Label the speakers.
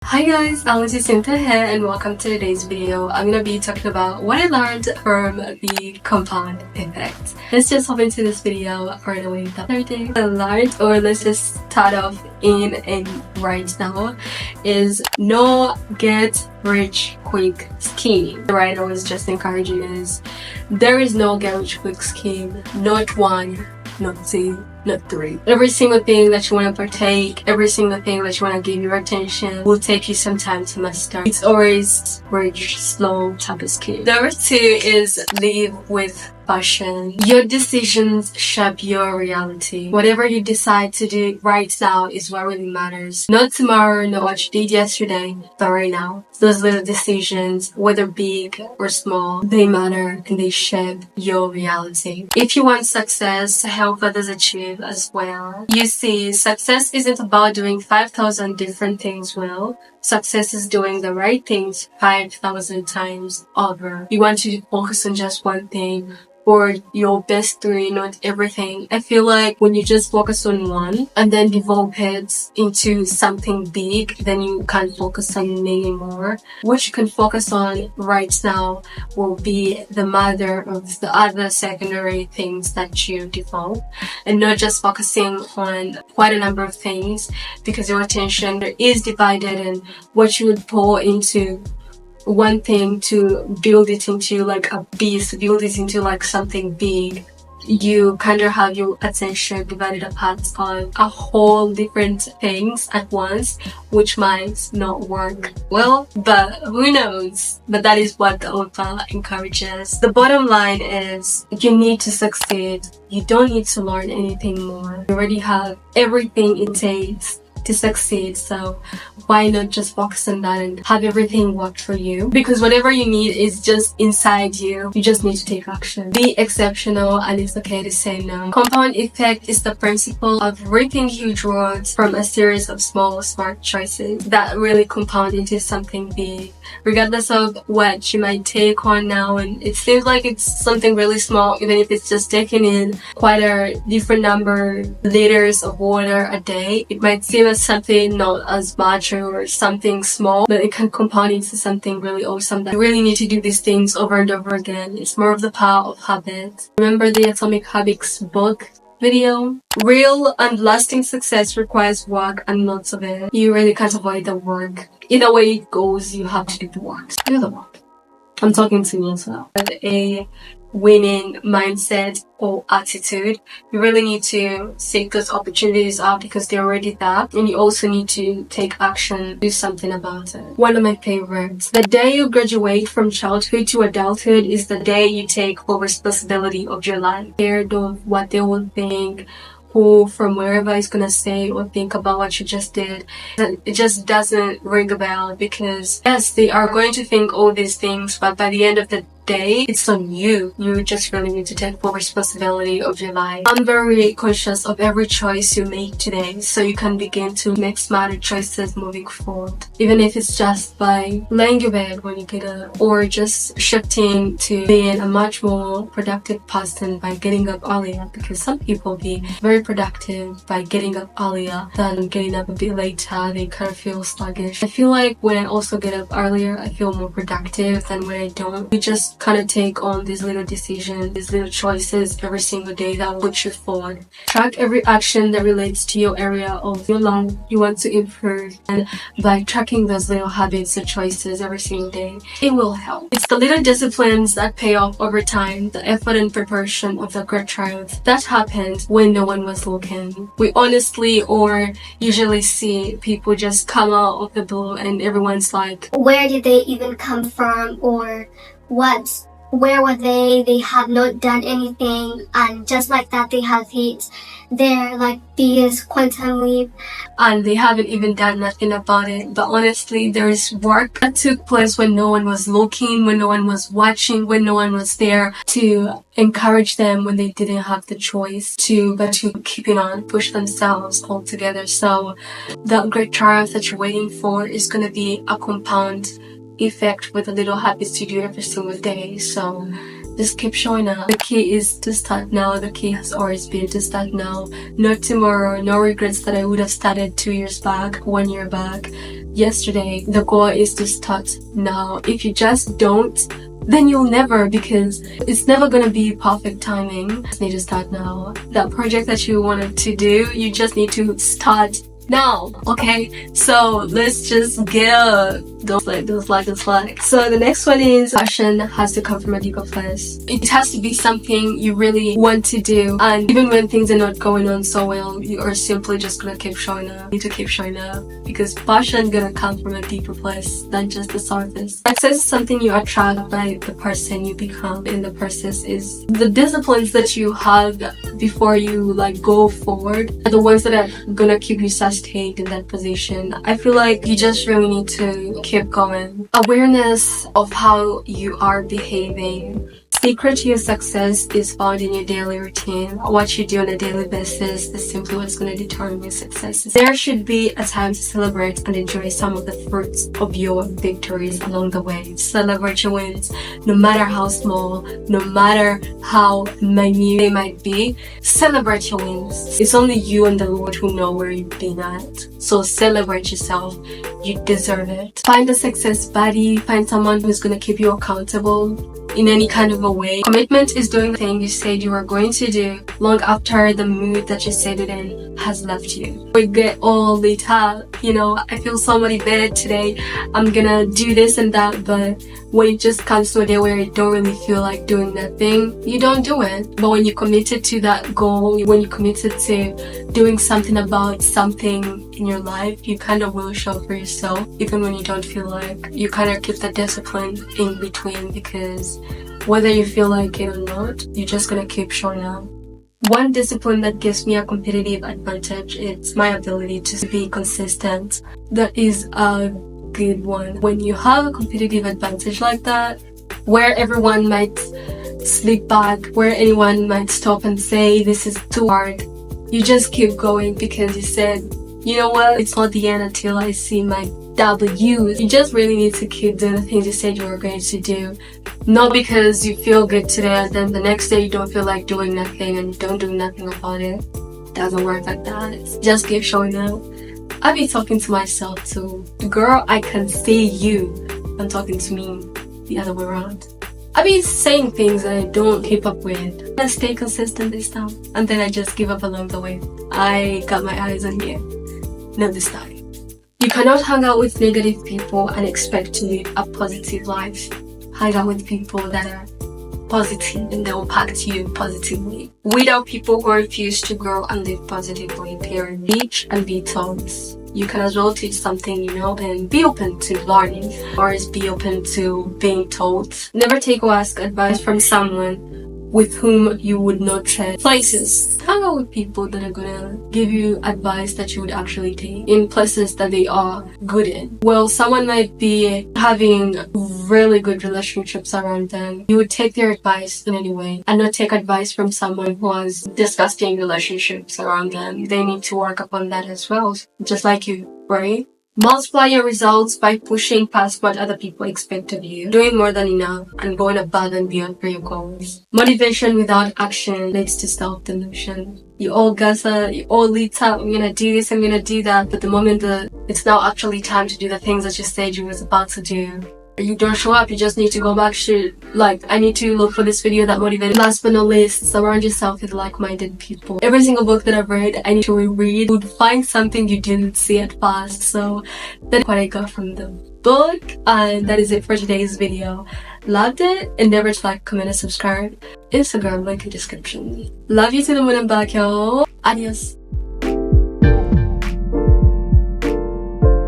Speaker 1: Hi guys, Alice Cynthia here and welcome to today's video. I'm gonna be talking about what I learned from the compound effect. Let's just hop into this video right away without further ado. I learned, or let's just start off in and right now, is no get rich quick scheme. The writer was just encouraging is there is no get rich quick scheme, not one, not two, not three. Every single thing that you want to partake, every single thing that you want to give your attention will take you some time to master. It's always very slow type of scheme. Number two is live with passion. Your decisions shape your reality. Whatever you decide to do right now is what really matters. Not tomorrow, not what you did yesterday, but right now. Those little decisions, whether big or small, they matter and they shape your reality. If you want success, help others achieve as well. You see, success isn't about doing 5,000 different things well. Success is doing the right things 5,000 times over. You want to focus on just one thing, or your best three, not everything. I feel like when you just focus on one and then develop it into something big, then you can focus on many more. What you can focus on right now will be the mother of the other secondary things that you develop, and not just focusing on quite a number of things, because your attention is divided, and what you would pour into one thing to build it into like a beast, build it into like something big, you kind of have your attention divided apart on a whole different things at once, which might not work well, but who knows. But that is what the author encourages. The bottom line is you need to succeed. You don't need to learn anything more. You already have everything it takes to succeed, so why not just focus on that and have everything work for you? Because whatever you need is just inside you. You just need to take action. Be exceptional, and it's okay to say no. Compound effect is the principle of reaping huge rewards from a series of small, smart choices that really compound into something big, regardless of what you might take on now. And it seems like it's something really small, even if it's just taking in quite a different number liters of water a day. It might seem as something not as much or something small, but it can compound into something really awesome that you really need to do these things over and over again. It's more of the power of habit. Remember the Atomic Habits book video? Real and lasting success requires work and lots of it. You really can't avoid the work. Either way it goes, you have to do the work. Do the work. I'm talking to you as well. A winning mindset or attitude, you really need to seek those opportunities out because they're already there, and you also need to take action, do something about it. One of my favorites: the day you graduate from childhood to adulthood is the day you take full responsibility of your life. Scared of what they will think, who from wherever is gonna say or think about what you just did. It just doesn't ring a bell, because yes, they are going to think all these things, but by the end of the day, it's on you. You just really need to take full responsibility of your life. I'm very conscious of every choice you make today, so you can begin to make smarter choices moving forward. Even if it's just by laying your bed when you get up, or just shifting to being a much more productive person by getting up earlier, because some people be very productive by getting up earlier than getting up a bit later. They kind of feel sluggish. I feel like when I also get up earlier, I feel more productive than when I don't. You just kind of take on these little decisions, these little choices every single day that push you forward. Track every action that relates to your area of your life you want to improve, and by tracking those little habits or choices every single day, it will help. It's the little disciplines that pay off over time, the effort and preparation of the great triumph that happened when no one was looking. We honestly or usually see people just come out of the blue and everyone's like,
Speaker 2: where did they even come from, or where were they have not done anything, and just like that they have hit their like biggest quantum leap
Speaker 1: and they haven't even done nothing about it. But honestly, there is work that took place when no one was looking, when no one was watching, when no one was there to encourage them when they didn't have the choice to, but to keep it on, push themselves all together. So the great triumph that you're waiting for is going to be a compound effect with the little habits you do every single day. So just keep showing up. The key is to start now. The key has always been to start now, not tomorrow. No regrets that I would have started 2 years back, 1 year back. yesterday. The goal is to start now. If you just don't, then you'll never, because it's never gonna be perfect timing. You just need to start now. That project that you wanted to do, you just need to start now. Okay, so let's just get don't like. So the next one is passion has to come from a deeper place. It has to be something you really want to do, and even when things are not going on so well, you are simply just gonna keep showing up. You need to keep showing up, because passion gonna come from a deeper place than just the surface. Success is something you attract by the person you become. In the process is the disciplines that you have before you like go forward are the ones that are gonna keep you sustained in that position. I feel like you just really need to keep going. Awareness of how you are behaving. Secret to your success is found in your daily routine. What you do on a daily basis is simply what's going to determine your success. There should be a time to celebrate and enjoy some of the fruits of your victories along the way. Celebrate your wins, no matter how small, no matter how minute they might be. Celebrate your wins. It's only you and the Lord who know where you've been at. So celebrate yourself. You deserve it. Find a success buddy. Find someone who's going to keep you accountable in any kind of a way. Commitment is doing the thing you said you were going to do long after the mood that you said it in has left you. We get all lit up, I feel so motivated today, I'm gonna do this and that, but when it just comes to a day where you don't really feel like doing that thing, you don't do it. But when you committed to that goal, when you committed to doing something about something in your life, you kind of will show for yourself, even when you don't feel like. You kind of keep the discipline in between, because whether you feel like it or not, you're just gonna keep showing up. One discipline that gives me a competitive advantage is my ability to be consistent. That is a good one. When you have a competitive advantage like that, where everyone might slip back, where anyone might stop and say this is too hard, you just keep going because you said, you know what, it's not the end until I see my W's. You just really need to keep doing the things you said you were going to do. Not because you feel good today and then the next day you don't feel like doing nothing and you don't do nothing about it. Doesn't work like that. Just keep showing up. I be talking to myself too. Girl, I can see you. I'm talking to me the other way around. I be saying things that I don't keep up with. I stay consistent this time, and then I just give up along the way. I got my eyes on you. Not this time. You cannot hang out with negative people and expect to live a positive life. Hang out with people that are positive and they will impact you positively. Without people who refuse to grow and live positively, period. Teach and be taught. You can as well teach something, and be open to learning, or be open to being taught. Never take or ask advice from someone with whom you would not trade places. Hang out with people that are gonna give you advice that you would actually take in places that they are good in. Well, someone might be having really good relationships around them. You would take their advice in any way and not take advice from someone who has disgusting relationships around them. They need to work upon that as well, just like you, right? Multiply your results by pushing past what other people expect of you, doing more than enough, and going above and beyond for your goals. Motivation without action leads to self-delusion. You all gossip, you all lead up, I'm gonna do this, I'm gonna do that, but the moment that it's now actually time to do the things that you said you was about to do, you don't show up. You just need to go back to, I need to look for this video that motivated. Last but not least, surround yourself with like-minded people. Every single book that I've read, I need to reread. You would find something you didn't see at first. So that's what I got from the book, and that is it for today's video. Loved it? Endeavor to like, comment, and subscribe. Instagram link in description. Love you to the moon and back, y'all. Adios.